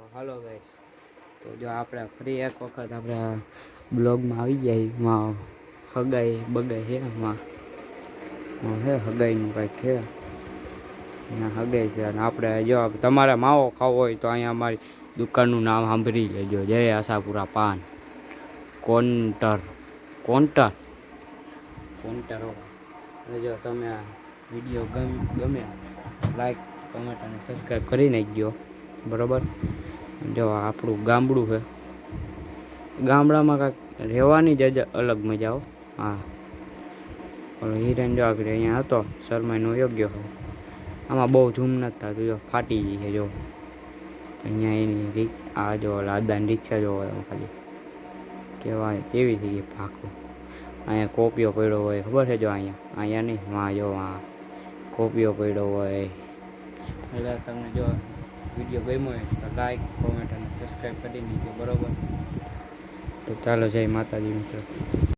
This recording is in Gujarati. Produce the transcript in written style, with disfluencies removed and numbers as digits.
હાલો ગાઈસ, તો જો આપણે ફરી એક વખત આપણે બ્લોગમાં આવી ગયા એમાં હગાઈ બગાઈ છે એમાં હે હગાઈનું કાંઈક છે અહીંયા હગાઈ છે. અને આપણે જો તમારે માવો ખાવો હોય તો અહીંયા અમારી દુકાનનું નામ સાંભળી લેજો, જય આશાપુરા પાન કોન્ટર કોન્ટર કોન્ટર. અને જો તમે આ વિડીયો ગમે લાઈક કમેન્ટ અને સબસ્ક્રાઈબ કરી નાખજો બરાબર. જો આપણું ગામડું છે, ગામડામાં કાંઈક રહેવાની જ અલગ મજા હો. હા ઓલો હિરેન જો આગળ અહીંયા હતો શર્માનો યોગ્ય હોય, આમાં બહુ ધૂમ નથી થતું, જો ફાટી ગઈ છે. જો અહીંયા એની આ જો લાદાની રિક્ષા જોવો ખાલી કેવી થઈ ગઈ પાકું. અહીંયા કોપીઓ પડ્યો હોય ખબર છે, જો અહીંયા નહીં માં જો કોપીઓ પડ્યો હોય. એટલે તમને જો વિડીયો ગમ્યો હોય તો લાઈક કોમેન્ટ અને સબસ્ક્રાઈબ કરી દીજો બરાબર. તો ચાલો જય માતાજી મિત્રો.